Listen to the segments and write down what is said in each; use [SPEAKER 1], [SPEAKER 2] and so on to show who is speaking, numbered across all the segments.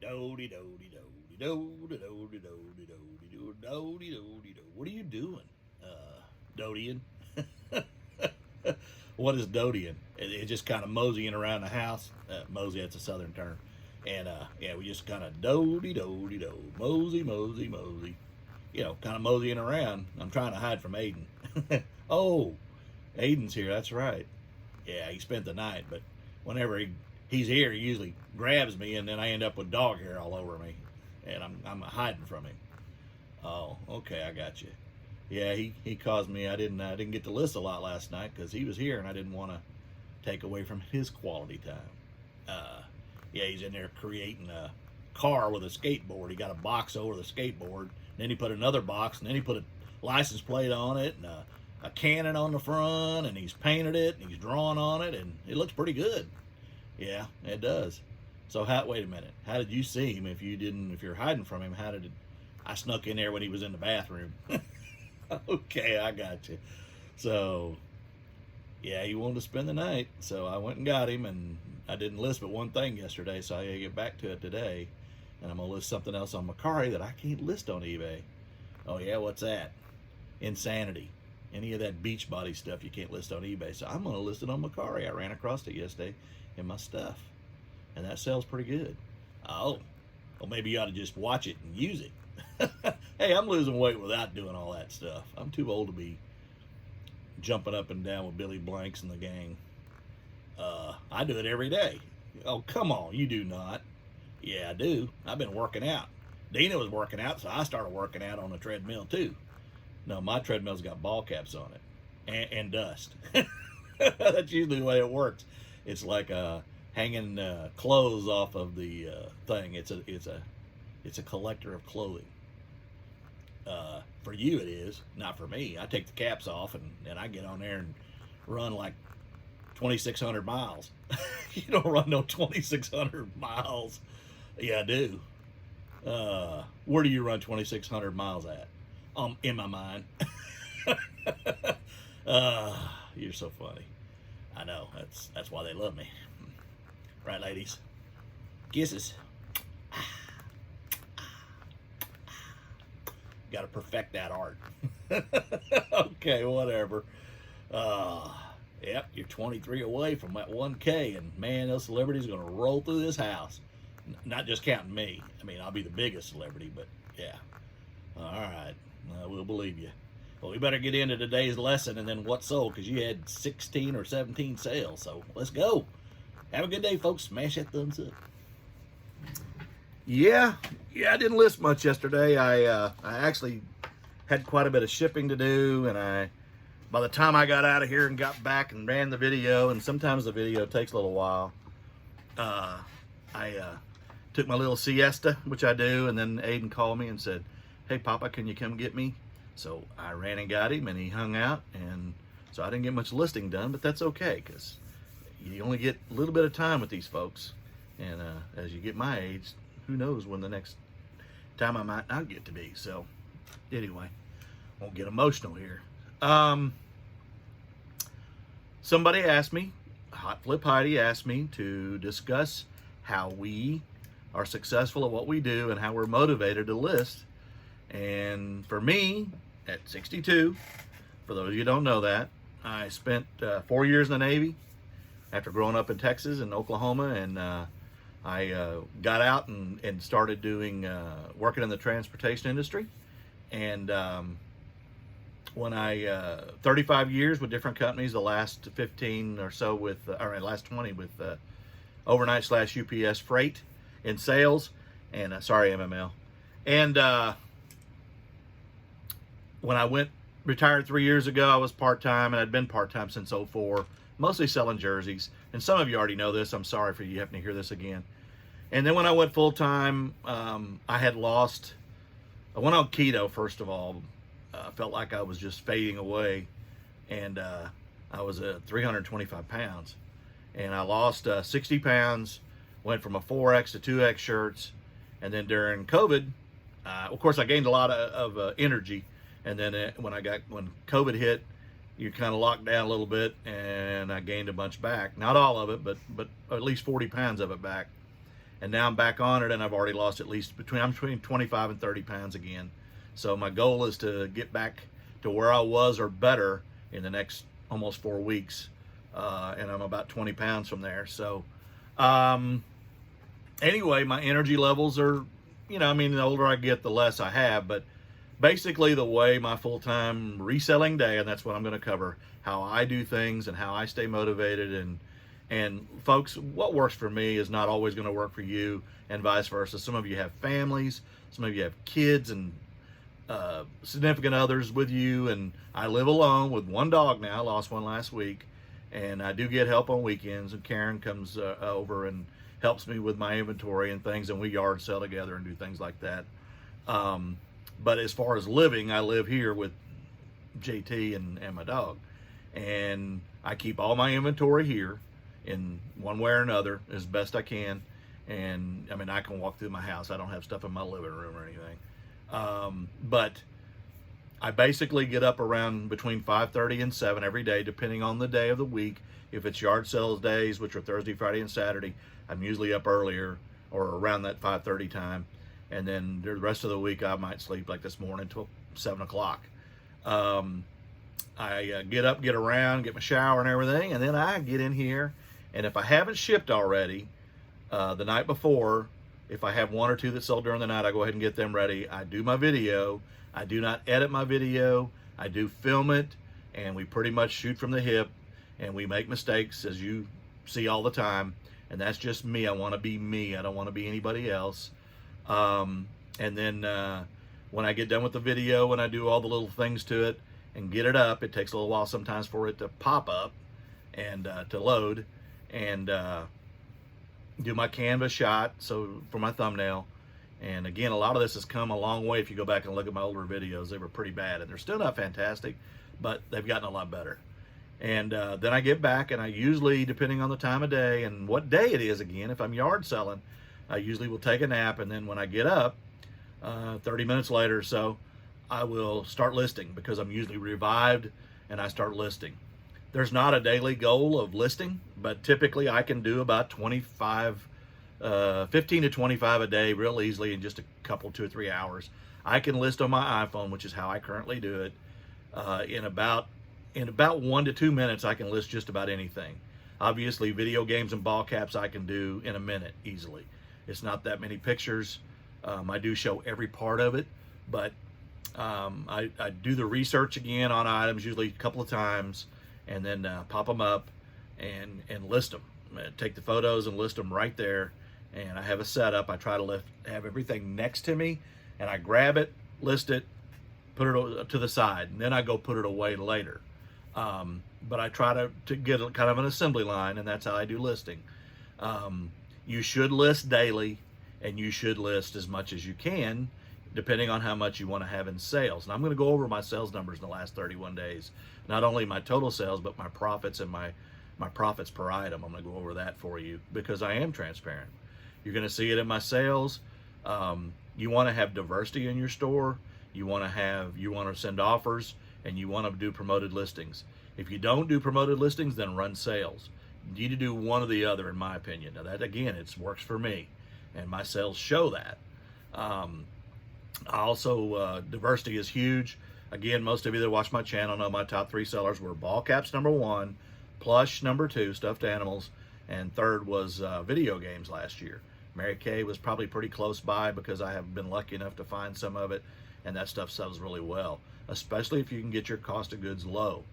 [SPEAKER 1] Doody doody doody doody doody doody doody doody doody do. What are you doing, Dodying? What is Dodying? It's just kind of moseying around the house. Mosey, that's a southern term. And yeah, we just kind of doody doody do, mosey mosey mosey. Kind of moseying around. I'm trying to hide from Aiden. Oh, Aiden's here. That's right. Yeah, he spent the night, but whenever he's here, he usually grabs me, and then I end up with dog hair all over me, and I'm hiding from him. Oh, okay, I got you. Yeah, he caused me. I didn't get to list a lot last night because he was here, and I didn't want to take away from his quality time. Yeah, he's in there creating a car with a skateboard. He got a box over the skateboard, and then he put another box, and then he put a license plate on it, and a cannon on the front, and he's painted it, and he's drawn on it, and it looks pretty good. Yeah, it does. So wait a minute. How did you see him if you're hiding from him? I snuck in there when he was in the bathroom. Okay, I got you. So, yeah, he wanted to spend the night. So I went and got him, and I didn't list but one thing yesterday, so I gotta get back to it today. And I'm gonna list something else on Mercari that I can't list on eBay. Oh yeah, what's that? Insanity. Any of that beach body stuff you can't list on eBay. So I'm gonna list it on Mercari. I ran across it yesterday in my stuff, and that sells pretty good. Oh, well, maybe you ought to just watch it and use it. Hey, I'm losing weight without doing all that stuff. I'm too old to be jumping up and down with Billy Blanks and the gang. I do it every day. Oh, come on, you do not. Yeah, I do. I've been working out. Dina was working out, so I started working out on a treadmill too. No, my treadmill's got ball caps on it and dust. That's usually the way it works. It's like hanging clothes off of the thing. It's a collector of clothing. For you, it is not for me. I take the caps off and I get on there and run like 2,600 miles. You don't run no 2,600 miles. Yeah, I do. Where do you run 2,600 miles at? In my mind. You're so funny. I know. That's why they love me. Right, ladies? Kisses. Got to perfect that art. Okay, whatever. Yep, you're 23 away from that 1K, and man, those celebrities are going to roll through this house. Not just counting me. I mean, I'll be the biggest celebrity, but yeah. All right, we'll believe you. Well, we better get into today's lesson and then what sold, because you had 16 or 17 sales. So let's go. Have a good day, folks. Smash that thumbs up. Yeah, I didn't list much yesterday. I actually had quite a bit of shipping to do, and by the time I got out of here and got back and ran the video, and sometimes the video takes a little while, I took my little siesta, which I do, and then Aiden called me and said, "Hey, Papa, can you come get me?" So I ran and got him, and he hung out, and so I didn't get much listing done, but that's okay, because you only get a little bit of time with these folks, and as you get my age, who knows when the next time I might not get to be. So anyway, won't get emotional here. Somebody asked me, Hot Flip Heidi asked me to discuss how we are successful at what we do and how we're motivated to list. And for me, at 62, for those of you who don't know that, I spent 4 years in the Navy after growing up in Texas and Oklahoma, and I got out and started doing working in the transportation industry. And when 35 years with different companies, the last 15 or so last 20 with overnight/UPS freight in sales, and sorry, MML. And when I retired 3 years ago, I was part-time, and I'd been part-time since '04, mostly selling jerseys. And some of you already know this. I'm sorry for you having to hear this again. And then when I went full-time, I went on keto, first of all. Felt like I was just fading away, and I was at 325 pounds. And I lost 60 pounds, went from a 4X to 2X shirts, and then during COVID, of course, I gained a lot of energy. And then when COVID hit, you kind of locked down a little bit, and I gained a bunch back. Not all of it, but at least 40 pounds of it back. and now I'm back on it, and I've already lost at least between 25 and 30 pounds again. So my goal is to get back to where I was or better in the next almost 4 weeks, and I'm about 20 pounds from there. So anyway, my energy levels are, I mean, the older I get, the less I have, but basically the way my full-time reselling day, and that's what I'm going to cover, how I do things and how I stay motivated. And folks, what works for me is not always going to work for you, and vice versa. Some of you have families, some of you have kids and significant others with you, and I live alone with one dog now. I lost one last week, and I do get help on weekends, and Karen comes over and helps me with my inventory and things, and we yard sell together and do things like that. But as far as living, I live here with JT and my dog, and I keep all my inventory here in one way or another as best I can. And I mean, I can walk through my house. I don't have stuff in my living room or anything. But I basically get up around between 5:30 and 7 every day, depending on the day of the week. If it's yard sales days, which are Thursday, Friday, and Saturday, I'm usually up earlier or around that 5:30 time. And then the rest of the week, I might sleep like this morning till 7 o'clock. I get up, get around, get my shower and everything, and then I get in here. And if I haven't shipped already, the night before, if I have one or two that sold during the night, I go ahead and get them ready. I do my video. I do not edit my video. I do film it, and we pretty much shoot from the hip, and we make mistakes, as you see all the time. And that's just me. I want to be me. I don't want to be anybody else. And then when I get done with the video and I do all the little things to it and get it up, it takes a little while sometimes for it to pop up and to load, and do my canvas shot so for my thumbnail. And again, a lot of this has come a long way. If you go back and look at my older videos, they were pretty bad, and they're still not fantastic, but they've gotten a lot better. And then I get back, and I usually, depending on the time of day and what day it is, again, if I'm yard selling, I usually will take a nap, and then when I get up 30 minutes later or so, I will start listing, because I'm usually revived and I start listing. There's not a daily goal of listing, but typically I can do about 15 to 25 a day real easily in just a couple, 2 or 3 hours. I can list on my iPhone, which is how I currently do it. In about 1 to 2 minutes, I can list just about anything. Obviously, video games and ball caps I can do in a minute easily. It's not that many pictures. I do show every part of it, but I do the research again on items, usually a couple of times, and then pop them up and list them. Take the photos and list them right there. And I have a setup. I try to have everything next to me, and I grab it, list it, put it to the side, and then I go put it away later. But I try to get kind of an assembly line, and that's how I do listing. You should list daily, and you should list as much as you can, depending on how much you want to have in sales. And I'm going to go over my sales numbers in the last 31 days. Not only my total sales, but my profits and my profits per item. I'm going to go over that for you, because I am transparent. You're going to see it in my sales. You want to have diversity in your store. You want to send offers, and you want to do promoted listings. If you don't do promoted listings, then run sales. You need to do one or the other, in my opinion. Now that, again, it works for me, and my sales show that. Also, diversity is huge. Again, most of you that watch my channel know my top 3 sellers were ball caps, number 1, plush, number 2, stuffed animals, and third was video games last year. Mary Kay was probably pretty close by, because I have been lucky enough to find some of it, and that stuff sells really well, especially if you can get your cost of goods low.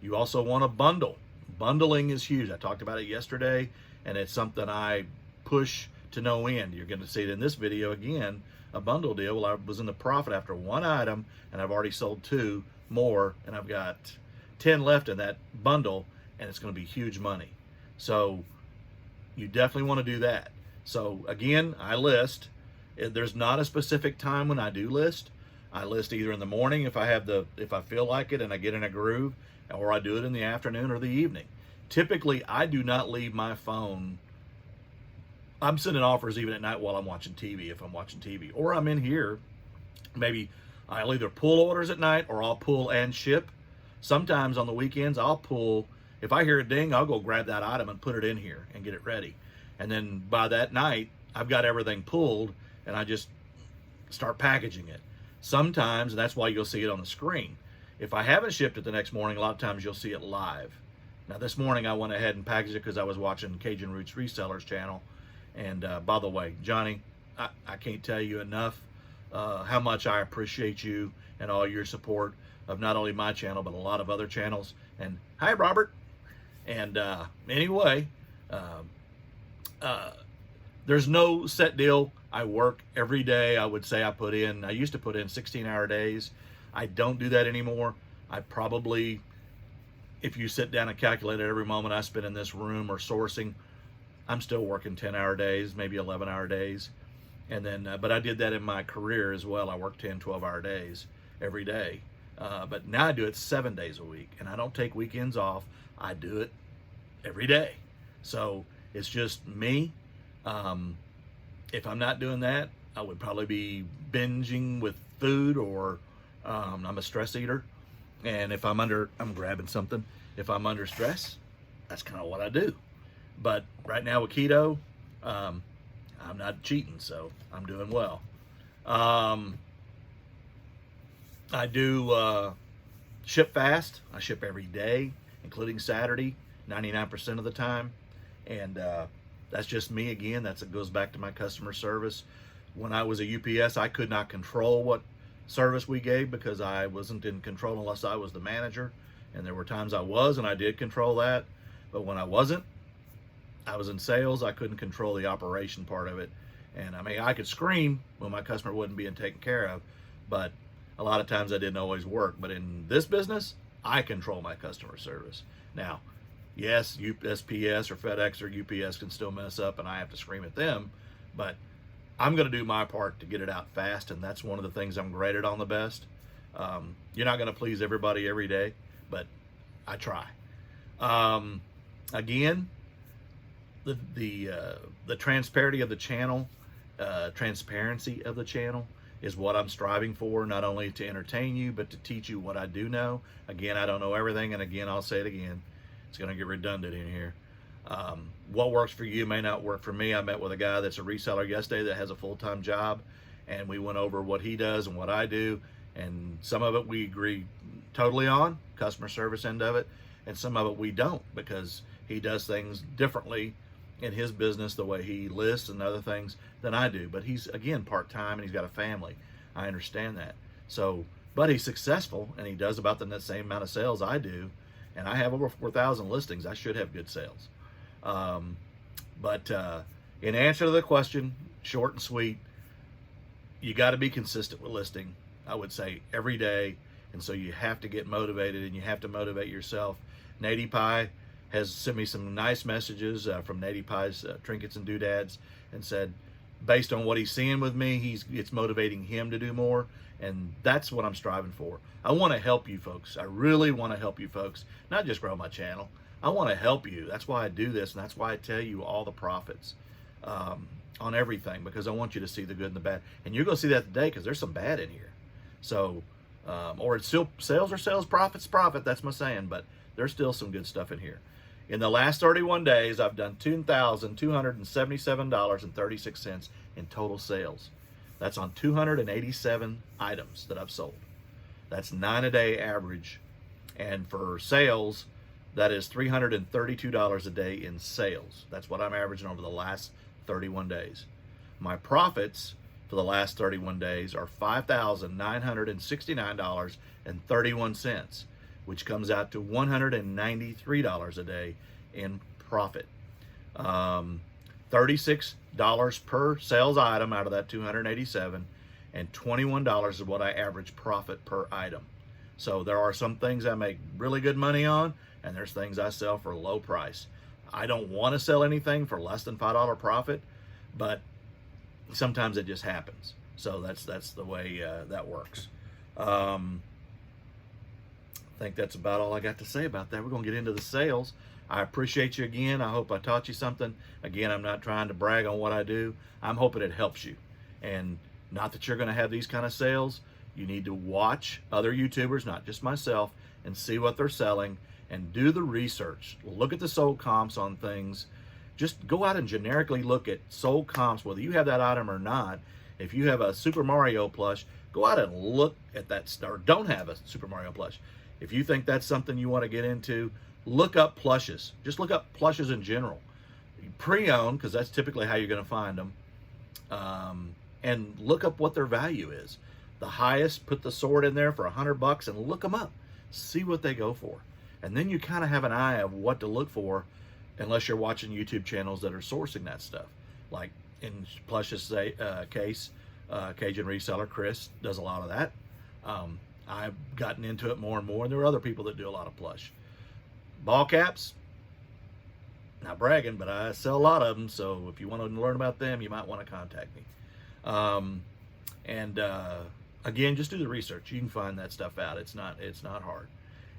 [SPEAKER 1] You also want to bundle. Bundling is huge. I talked about it yesterday, and it's something I push to no end. You're going to see it in this video again, a bundle deal. Well, I was in the profit after 1 item, and I've already sold 2 more, and I've got 10 left in that bundle, and it's going to be huge money. So you definitely want to do that. So again, I list. There's not a specific time when I do list. I list either in the morning if I feel like it and I get in a groove, or I do it in the afternoon or the evening. Typically, I do not leave my phone. I'm sending offers even at night while I'm watching TV, if I'm watching TV, or I'm in here. Maybe I'll either pull orders at night, or I'll pull and ship. Sometimes on the weekends, I'll pull. If I hear a ding, I'll go grab that item and put it in here and get it ready. And then by that night, I've got everything pulled and I just start packaging it. Sometimes, and that's why you'll see it on the screen. If I haven't shipped it the next morning, a lot of times you'll see it live. Now this morning I went ahead and packaged it because I was watching Cajun Roots Resellers channel. And by the way, Johnny, I can't tell you enough how much I appreciate you and all your support of not only my channel, but a lot of other channels. And hi, Robert. And anyway, there's no set deal. I work every day. I would say I used to put in 16-hour days. I don't do that anymore. I probably, if you sit down and calculate it, every moment I spend in this room or sourcing, I'm still working 10-hour days, maybe 11-hour days. And then, but I did that in my career as well. I worked 10, 12-hour days every day. But now I do it 7 days a week, and I don't take weekends off. I do it every day. So it's just me. If I'm not doing that, I would probably be binging with food, or I'm a stress eater. And if I'm grabbing something. If I'm under stress, that's kind of what I do. But right now with keto, I'm not cheating, so I'm doing well. I do ship fast. I ship every day, including Saturday, 99% of the time. And that's just me again. It goes back to my customer service. When I was a UPS, I could not control what service we gave because I wasn't in control unless I was the manager. And there were times I was, and I did control that. But when I wasn't, I was in sales. I couldn't control the operation part of it. And I mean, I could scream when my customer wasn't being taken care of, but a lot of times that didn't always work. But in this business, I control my customer service. Now, yes, USPS or FedEx or UPS can still mess up and I have to scream at them, but I'm going to do my part to get it out fast, and that's one of the things I'm graded on the best. You're not going to please everybody every day, but I try. Again, the transparency of the channel, is what I'm striving for, not only to entertain you, but to teach you what I do know. Again, I don't know everything, and again, I'll say it again. It's going to get redundant in here. What works for you may not work for me. I met with a guy that's a reseller yesterday that has a full-time job, and we went over what he does and what I do, and some of it we agree totally on, customer service end of it, and some of it we don't, because he does things differently in his business, the way he lists and other things, than I do. But he's, again, part-time and he's got a family. I understand that. So, but he's successful, and he does about the same amount of sales I do, and I have over 4,000 listings. I should have good sales. But in answer to the question, short and sweet, you got to be consistent with listing, I would say, every day. And so you have to get motivated, and you have to motivate yourself. Nady Pie has sent me some nice messages from Nady Pie's Trinkets and Doodads, and said, based on what he's seeing with me, it's motivating him to do more. And that's what I'm striving for. I want to help you folks. I really want to help you folks, not just grow my channel. I want to help you. That's why I do this, and that's why I tell you all the profits on everything, because I want you to see the good and the bad. And you're going to see that today, because there's some bad in here. So, or it's still sales or sales, profits, profit. That's my saying, but there's still some good stuff in here. In the last 31 days, I've done $2,277.36 in total sales. That's on 287 items that I've sold. That's 9 a day average. And for sales, that is $332 a day in sales. That's what I'm averaging over the last 31 days. My profits for the last 31 days are $5,969.31, which comes out to $193 a day in profit. $36 per sales item out of that 287, and $21 is what I average profit per item. So there are some things I make really good money on, and there's things I sell for a low price. I don't want to sell anything for less than $5 profit, but sometimes it just happens. So that's the way that works. I think that's about all I got to say about that. We're going to get into the sales. I appreciate you again. I hope I taught you something. Again, I'm not trying to brag on what I do. I'm hoping it helps you. And not that you're going to have these kind of sales. You need to watch other YouTubers, not just myself, and see what they're selling, and do the research. Look at the sold comps on things, just go out and generically look at sold comps, whether you have that item or not. If you have a Super Mario plush, go out and look at that, or don't have a Super Mario plush. If you think that's something you want to get into, look up plushes. Just look up plushes in general. Pre-owned, because that's typically how you're going to find them. And look up what their value is. The highest, put the sword in there for $100 and look them up. See what they go for. And then you kind of have an eye of what to look for, unless you're watching YouTube channels that are sourcing that stuff. Like in Plush's case, Cajun Reseller, Chris does a lot of that. I've gotten into it more and more, and there are other people that do a lot of plush. Ball caps, not bragging, but I sell a lot of them, so if you want to learn about them, you might want to contact me. Again, just do the research. You can find that stuff out. It's not hard.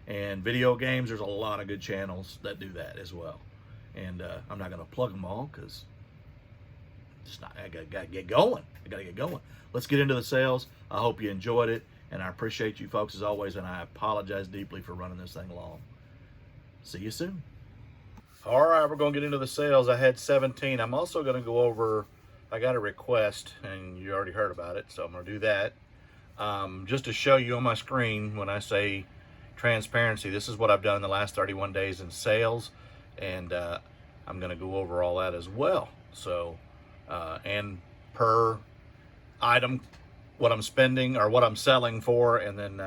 [SPEAKER 1] And video games, there's a lot of good channels that do that as well. And I'm not going to plug them all because I got to get going. I got to get going. Let's get into the sales. I hope you enjoyed it, and I appreciate you folks as always, and I apologize deeply for running this thing long. See you soon. All right, we're going to get into the sales. I had 17. I'm also going to go over, I got a request, and you already heard about it, so I'm going to do that. Just to show you on my screen, when I say transparency, this is what I've done in the last 31 days in sales, and I'm going to go over all that as well. So, and per item, what I'm spending or what I'm selling for, and then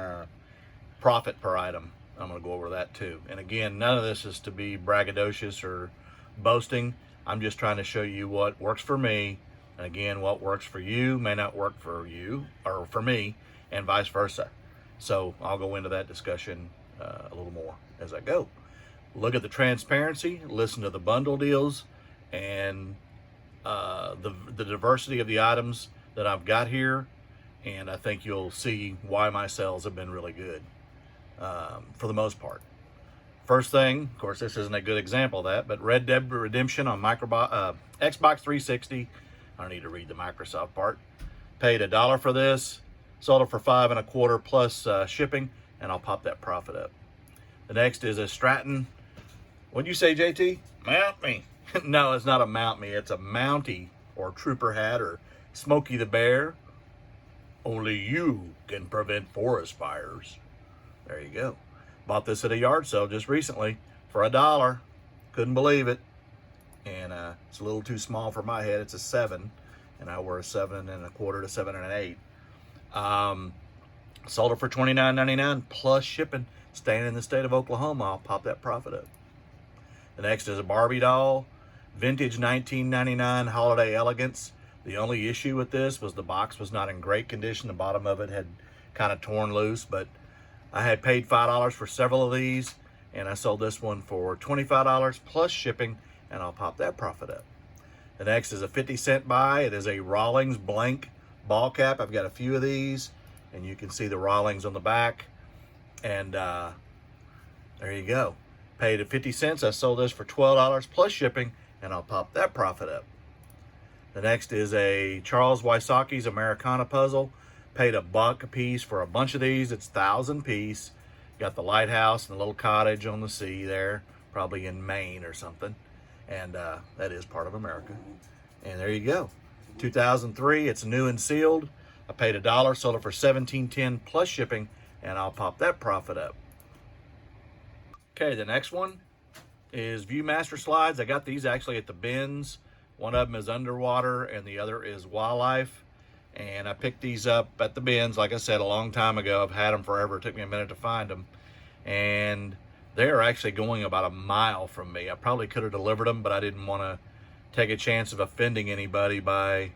[SPEAKER 1] profit per item. I'm going to go over that too. And again, none of this is to be braggadocious or boasting. I'm just trying to show you what works for me. And again, what works for you may not work for you or for me, and vice versa. So I'll go into that discussion a little more as I go. Look at the transparency, listen to the bundle deals, and the diversity of the items that I've got here. And I think you'll see why my sales have been really good. For the most part. First thing, of course, this isn't a good example of that, but Red Dead Redemption on Xbox 360. I don't need to read the Microsoft part. Paid $1 for this, sold it for $5.25 plus shipping, and I'll pop that profit up. The next is a Stratton. What'd you say, JT? Mount me. No, it's not a mount me. It's a Mountie or Trooper hat or Smokey the Bear. Only you can prevent forest fires. There you go. Bought this at a yard sale just recently for $1. Couldn't believe it. And it's a little too small for my head. It's a 7, and I wear a 7.25 to 7.8. Sold it for $29.99 plus shipping. Staying in the state of Oklahoma, I'll pop that profit up. The next is a Barbie doll, vintage 1999 holiday elegance. The only issue with this was the box was not in great condition. The bottom of it had kind of torn loose, but I had paid $5 for several of these, and I sold this one for $25 plus shipping, and I'll pop that profit up. The next is a 50-cent buy. It is a Rawlings blank ball cap. I've got a few of these, and you can see the Rawlings on the back. And there you go. Paid at 50 cents. I sold this for $12 plus shipping, and I'll pop that profit up. The next is a Charles Wysocki's Americana puzzle. Paid $1 a piece for a bunch of these. It's 1,000 piece. Got the lighthouse and the little cottage on the sea there, probably in Maine or something. And that is part of America. And there you go. 2003. It's new and sealed. I paid $1, sold it for $17.10 plus shipping, and I'll pop that profit up. Okay, the next one is Viewmaster slides. I got these actually at the bins. One of them is underwater, and the other is wildlife. And I picked these up at the bins, like I said, a long time ago. I've had them forever. It took me a minute to find them. And they're actually going about a mile from me. I probably could have delivered them, but I didn't want to take a chance of offending anybody by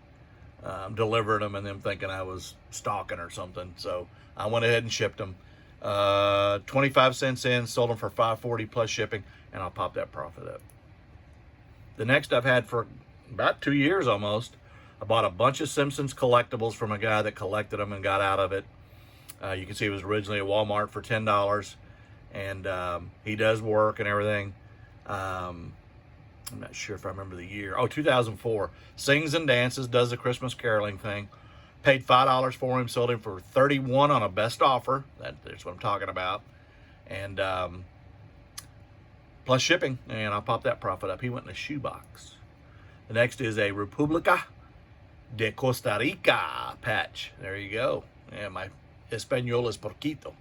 [SPEAKER 1] delivering them and them thinking I was stalking or something. So I went ahead and shipped them. 25 cents in, sold them for $5.40 plus shipping, and I'll pop that profit up. The next I've had for about 2 years almost. I bought a bunch of Simpsons collectibles from a guy that collected them and got out of it. You can see it was originally at Walmart for $10, and he does work and everything. I'm not sure if I remember the year. Oh, 2004. Sings and dances, does the Christmas caroling thing. Paid $5 for him, sold him for $31 on a best offer. That's what I'm talking about. And plus shipping, and I'll pop that profit up. He went in a shoebox. The next is a República de Costa Rica patch. There you go. And my Espanol is poquito,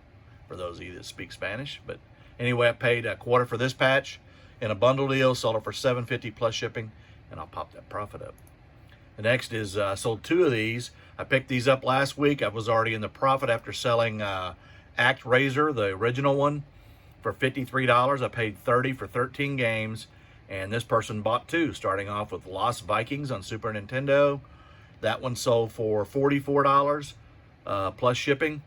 [SPEAKER 1] for those of you that speak Spanish. But anyway, I paid a quarter for this patch in a bundle deal, sold it for $7.50 plus shipping, and I'll pop that profit up. The next is I sold 2 of these. I picked these up last week. I was already in the profit after selling Act Razor, the original one, for $53. I paid $30 for 13 games, and this person bought 2, starting off with Lost Vikings on Super Nintendo. That one sold for $44 plus shipping,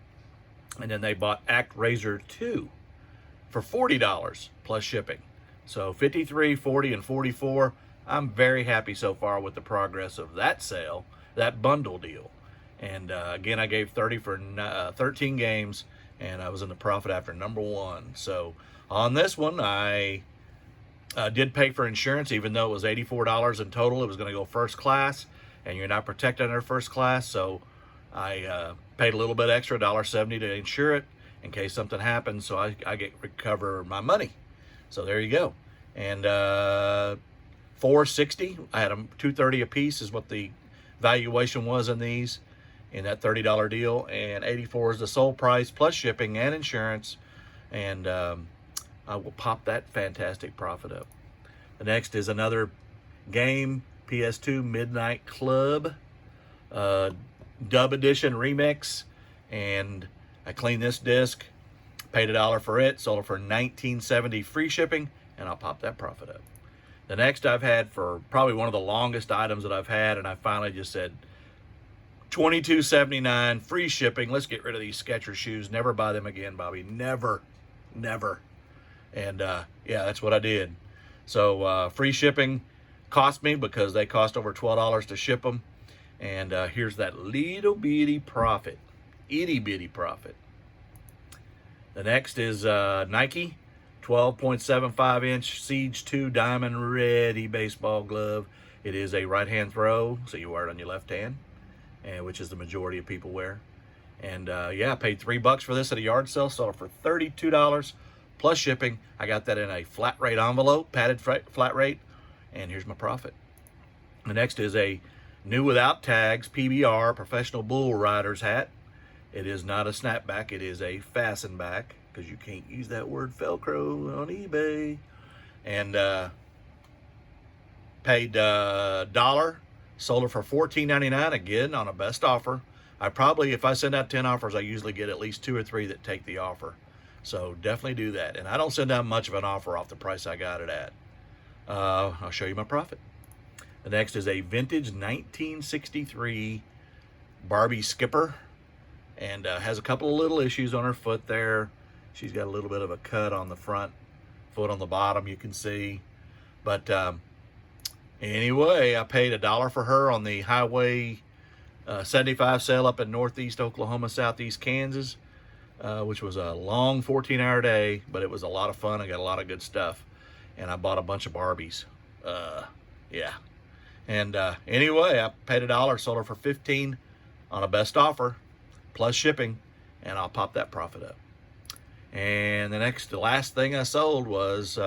[SPEAKER 1] and then they bought Act Razor 2 for $40 plus shipping. So 53, 40, and 44. I'm very happy so far with the progress of that sale, that bundle deal. And again, I gave 30 for 13 games, and I was in the profit after number 1. So on this one, I did pay for insurance, even though it was $84 in total. It was going to go first class, and you're not protected under first class. So I paid a little bit extra, $1.70 to insure it in case something happens, so I get recover my money. So there you go. And $460, I had them $230 a piece is what the valuation was in these in that $30 deal, and $84 is the sole price plus shipping and insurance, and I will pop that fantastic profit up. The next is another game, PS2 Midnight Club Dub Edition Remix, and I cleaned this disc, paid $1 for it, sold it for $19.70 free shipping, and I'll pop that profit up. The next I've had for probably one of the longest items that I've had, and I finally just said $22.79 free shipping. Let's get rid of these Skechers shoes. Never buy them again, Bobby. Never, never. And yeah, that's what I did. So free shipping cost me because they cost over $12 to ship them. And here's that little bitty profit, itty bitty profit. The next is Nike 12.75-inch Siege 2 Diamond Ready baseball glove. It is a right-hand throw, so you wear it on your left hand, and which is the majority of people wear. And yeah, I paid $3 for this at a yard sale, sold it for $32 plus shipping. I got that in a flat rate envelope, padded flat rate, and here's my profit. The next is a new without tags PBR Professional Bull Riders hat. It is not a snapback, it is a fasten back, because you can't use that word Velcro on eBay. And paid $1, sold it for $14.99, again on a best offer. I probably, if I send out 10 offers, I usually get at least 2 or 3 that take the offer. So definitely do that. And I don't send out much of an offer off the price I got it at. I'll show you my profit. The next is a vintage 1963 Barbie Skipper, and has a couple of little issues on her foot there. She's got a little bit of a cut on the front, foot on the bottom, you can see. But anyway, I paid $1 for her on the Highway 75 sale up in northeast Oklahoma, southeast Kansas, which was a long 14-hour day, but it was a lot of fun. I got a lot of good stuff, and I bought a bunch of Barbies. Yeah. And anyway, I paid $1, sold her for $15 on a best offer, plus shipping, and I'll pop that profit up. And the last thing I sold was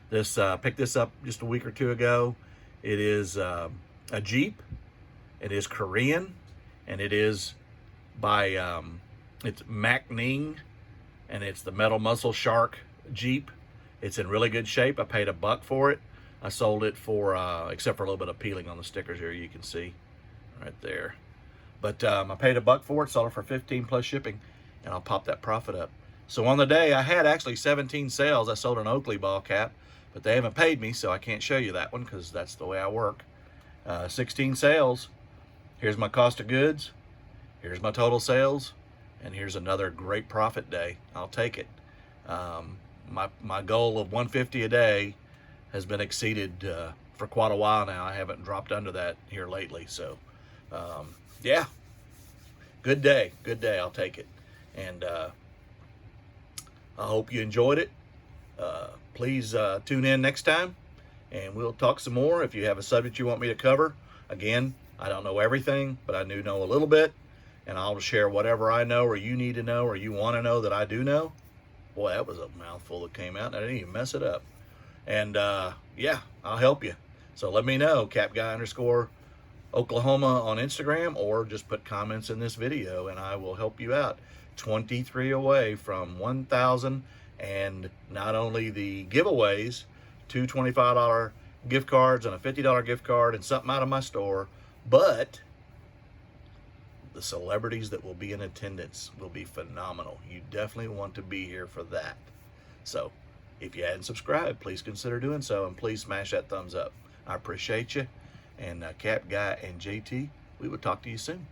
[SPEAKER 1] this. Picked this up just a week or 2 ago. It is a Jeep. It is Korean, and it is by it's Mack-Ning, and it's the Metal Muscle Shark Jeep. It's in really good shape. I paid $1 for it. I sold it for, except for a little bit of peeling on the stickers here, you can see right there. But I paid $1 for it, sold it for $15 plus shipping, and I'll pop that profit up. So on the day, I had actually 17 sales. I sold an Oakley ball cap, but they haven't paid me, so I can't show you that one because that's the way I work. 16 sales. Here's my cost of goods. Here's my total sales. And here's another great profit day. I'll take it. My goal of $150 a day has been exceeded for quite a while now. I haven't dropped under that here lately. So, yeah, good day. Good day. I'll take it. And I hope you enjoyed it. Please tune in next time, and we'll talk some more. If you have a subject you want me to cover, again, I don't know everything, but I do know a little bit, and I'll share whatever I know or you need to know or you want to know that I do know. Boy, that was a mouthful that came out, and I didn't even mess it up. And yeah, I'll help you. So let me know, CapGuy_Oklahoma on Instagram, or just put comments in this video and I will help you out. 23 away from 1,000, and not only the giveaways, two $25 gift cards and a $50 gift card and something out of my store, but the celebrities that will be in attendance will be phenomenal. You definitely want to be here for that. So if you hadn't subscribed, please consider doing so, and please smash that thumbs up. I appreciate you. And Cap Guy and JT, we will talk to you soon.